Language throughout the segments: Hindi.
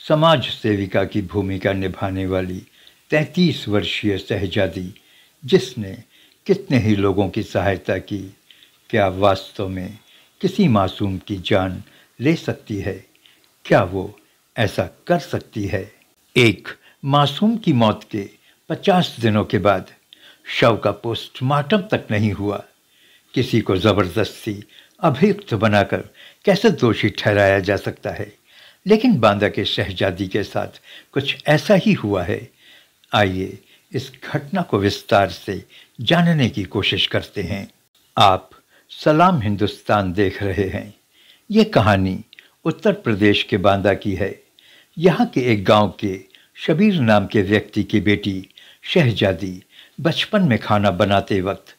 समाज सेविका की भूमिका निभाने वाली 33 वर्षीय शहजादी, जिसने कितने ही लोगों की सहायता की, क्या वास्तव में किसी मासूम की जान ले सकती है? क्या वो ऐसा कर सकती है? एक मासूम की मौत के 50 दिनों के बाद शव का पोस्टमार्टम तक नहीं हुआ। किसी को जबरदस्ती अभियुक्त बनाकर कैसे दोषी ठहराया जा सकता है? लेकिन बांदा के शहजादी के साथ कुछ ऐसा ही हुआ है। आइए इस घटना को विस्तार से जानने की कोशिश करते हैं। आप सलाम हिंदुस्तान देख रहे हैं। ये कहानी उत्तर प्रदेश के बांदा की है। यहाँ के एक गांव के शबीर नाम के व्यक्ति की बेटी शहजादी बचपन में खाना बनाते वक्त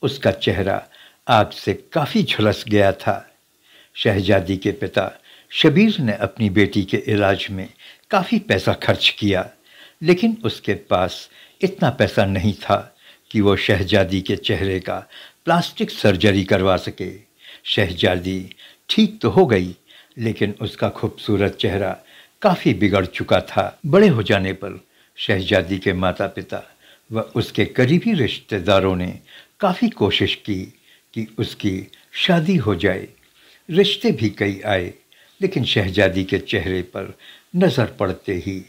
उसका चेहरा आग से काफ़ी झुलस गया था। शहजादी के पिता शबीर ने अपनी बेटी के इलाज में काफ़ी पैसा खर्च किया, लेकिन उसके पास इतना पैसा नहीं था कि वो शहजादी के चेहरे का प्लास्टिक सर्जरी करवा सके। शहजादी ठीक तो हो गई, लेकिन उसका खूबसूरत चेहरा काफ़ी बिगड़ चुका था। बड़े हो जाने पर शहजादी के माता पिता व उसके करीबी रिश्तेदारों ने काफ़ी कोशिश की कि उसकी शादी हो जाए। रिश्ते भी कई आए, लेकिन शहजादी के चेहरे पर नज़र पड़ते ही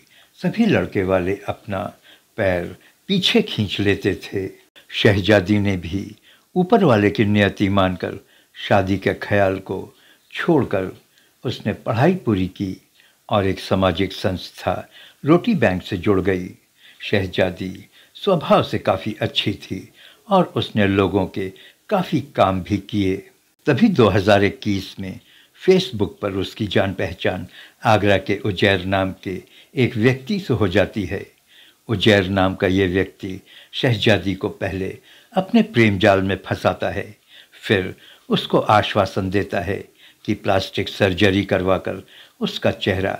सभी लड़के वाले अपना पैर पीछे खींच लेते थे। शहजादी ने भी ऊपर वाले की नियति मानकर शादी के ख्याल को छोड़कर उसने पढ़ाई पूरी की और एक सामाजिक संस्था रोटी बैंक से जुड़ गई। शहजादी स्वभाव से काफ़ी अच्छी थी और उसने लोगों के काफ़ी काम भी किए। तभी 2021 में फेसबुक पर उसकी जान पहचान आगरा के उजैर नाम के एक व्यक्ति से हो जाती है। उजैर नाम का ये व्यक्ति शहजादी को पहले अपने प्रेम जाल में फंसाता है, फिर उसको आश्वासन देता है कि प्लास्टिक सर्जरी करवाकर उसका चेहरा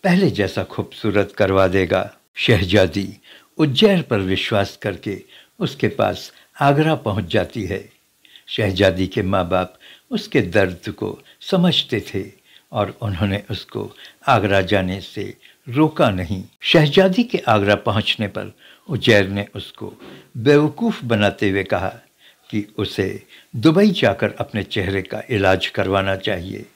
पहले जैसा खूबसूरत करवा देगा। शहजादी उज्जैर पर विश्वास करके उसके पास आगरा पहुंच जाती है। शहजादी के माँ बाप उसके दर्द को समझते थे और उन्होंने उसको आगरा जाने से रोका नहीं। शहजादी के आगरा पहुंचने पर उजैर ने उसको बेवकूफ़ बनाते हुए कहा कि उसे दुबई जाकर अपने चेहरे का इलाज करवाना चाहिए,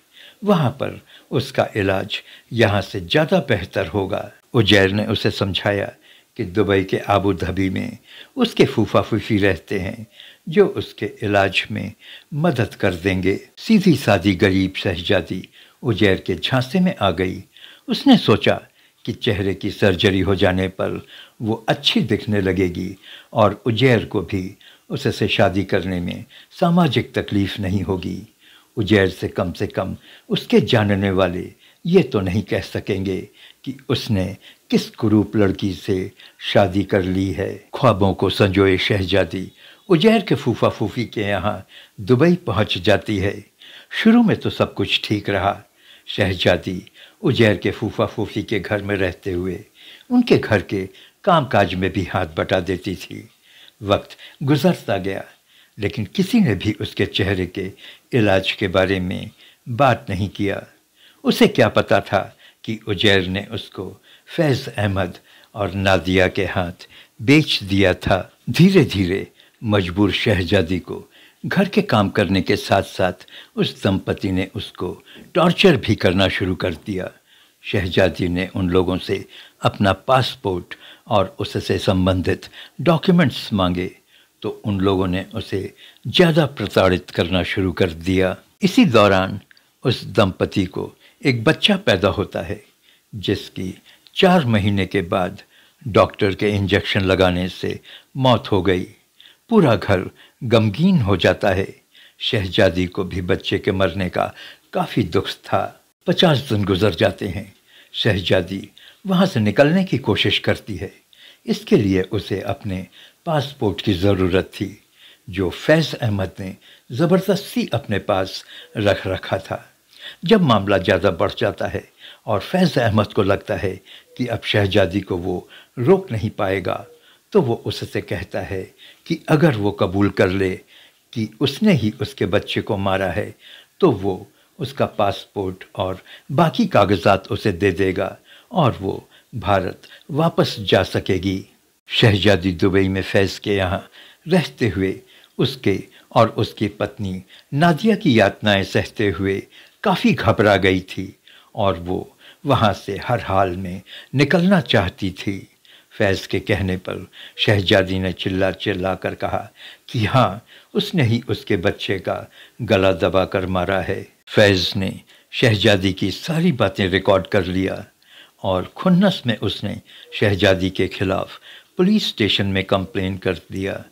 वहाँ पर उसका इलाज यहाँ से ज़्यादा बेहतर होगा। उजैर ने उसे समझाया कि दुबई के आबू धाबी में उसके फूफा फूफी रहते हैं जो उसके इलाज में मदद कर देंगे। सीधी सादी गरीब शहजादी उजैर के झांसे में आ गई। उसने सोचा कि चेहरे की सर्जरी हो जाने पर वो अच्छी दिखने लगेगी और उजैर को भी उससे शादी करने में सामाजिक तकलीफ नहीं होगी। उजैर से कम उसके जानने वाले ये तो नहीं कह सकेंगे कि उसने किस कुरूप लड़की से शादी कर ली है। ख्वाबों को संजोए शहजादी उजैर के फूफा फूफी के यहाँ दुबई पहुँच जाती है। शुरू में तो सब कुछ ठीक रहा। शहजादी उजैर के फूफा फूफी के घर में रहते हुए उनके घर के कामकाज में भी हाथ बटा देती थी। वक्त गुजरता गया, लेकिन किसी ने भी उसके चेहरे के इलाज के बारे में बात नहीं किया। उसे क्या पता था कि उजैर ने उसको फैज़ अहमद और नादिया के हाथ बेच दिया था। धीरे धीरे मजबूर शहजादी को घर के काम करने के साथ साथ उस दंपति ने उसको टॉर्चर भी करना शुरू कर दिया। शहजादी ने उन लोगों से अपना पासपोर्ट और उससे संबंधित डॉक्यूमेंट्स मांगे तो उन लोगों ने उसे ज़्यादा प्रताड़ित करना शुरू कर दिया। इसी दौरान उस दंपति को एक बच्चा पैदा होता है, जिसकी 4 महीने के बाद डॉक्टर के इंजेक्शन लगाने से मौत हो गई। पूरा घर गमगीन हो जाता है। शहजादी को भी बच्चे के मरने का काफ़ी दुख था। 50 दिन गुजर जाते हैं। शहजादी वहाँ से निकलने की कोशिश करती है। इसके लिए उसे अपने पासपोर्ट की ज़रूरत थी, जो फैज़ अहमद ने ज़बरदस्ती अपने पास रख रखा था। जब मामला ज़्यादा बढ़ जाता है और फैज़ अहमद को लगता है कि अब शहजादी को वो रोक नहीं पाएगा, तो वो उससे कहता है कि अगर वो कबूल कर ले कि उसने ही उसके बच्चे को मारा है, तो वो उसका पासपोर्ट और बाकी कागजात उसे दे देगा और वो भारत वापस जा सकेगी। शहजादी दुबई में फैज़ के यहाँ रहते हुए उसके और उसकी पत्नी नादिया की यातनाएं सहते हुए काफ़ी घबरा गई थी और वो वहाँ से हर हाल में निकलना चाहती थी। फैज़ के कहने पर शहजादी ने चिल्ला चिल्ला कर कहा कि हाँ, उसने ही उसके बच्चे का गला दबा कर मारा है। फैज़ ने शहजादी की सारी बातें रिकॉर्ड कर लिया और खुन्नस में उसने शहजादी के खिलाफ पुलिस स्टेशन में कंप्लेन कर दिया।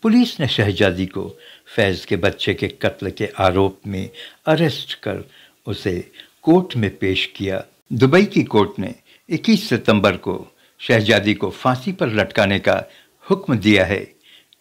पुलिस ने शहजादी को फैज़ के बच्चे के कत्ल के आरोप में अरेस्ट कर उसे कोर्ट में पेश किया। दुबई की कोर्ट ने 21 सितंबर को शहजादी को फांसी पर लटकाने का हुक्म दिया है।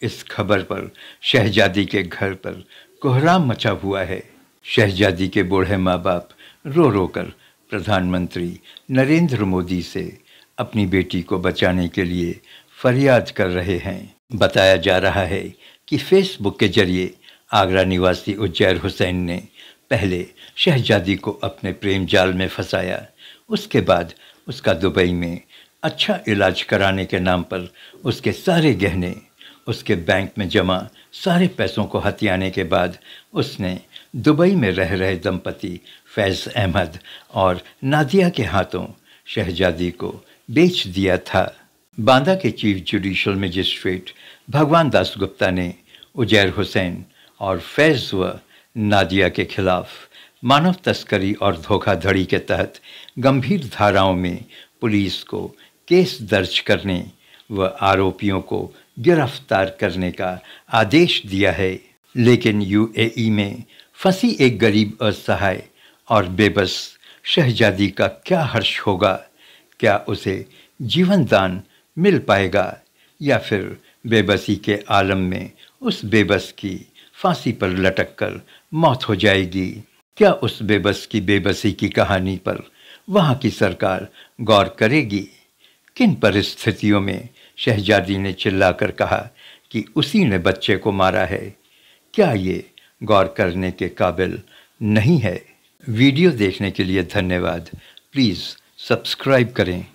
इस खबर पर शहजादी के घर पर कोहराम मचा हुआ है। शहजादी के बूढ़े माँ बाप रो रो कर प्रधानमंत्री नरेंद्र मोदी से अपनी बेटी को बचाने के लिए फरियाद कर रहे हैं। बताया जा रहा है कि फेसबुक के जरिए आगरा निवासी उज्जैर हुसैन ने पहले शहजादी को अपने प्रेम जाल में फंसाया। उसके बाद उसका दुबई में अच्छा इलाज कराने के नाम पर उसके सारे गहने, उसके बैंक में जमा सारे पैसों को हथियाने के बाद उसने दुबई में रह रहे दंपति फैज़ अहमद और नादिया के हाथों शहजादी को बेच दिया था। बांदा के चीफ जुडिशल मजिस्ट्रेट भगवान दास गुप्ता ने उजैर हुसैन और फैज़ व नादिया के खिलाफ मानव तस्करी और धोखाधड़ी के तहत गंभीर धाराओं में पुलिस को केस दर्ज करने व आरोपियों को गिरफ्तार करने का आदेश दिया है। लेकिन यूएई में फंसी एक गरीब, असहाय और बेबस शहजादी का क्या हर्ष होगा? क्या उसे जीवन दान मिल पाएगा या फिर बेबसी के आलम में उस बेबस की फांसी पर लटक कर मौत हो जाएगी? क्या उस बेबस की बेबसी की कहानी पर वहाँ की सरकार गौर करेगी? किन परिस्थितियों में शहजादी ने चिल्लाकर कहा कि उसी ने बच्चे को मारा है? क्या ये गौर करने के काबिल नहीं है? वीडियो देखने के लिए धन्यवाद। प्लीज़ सब्सक्राइब करें।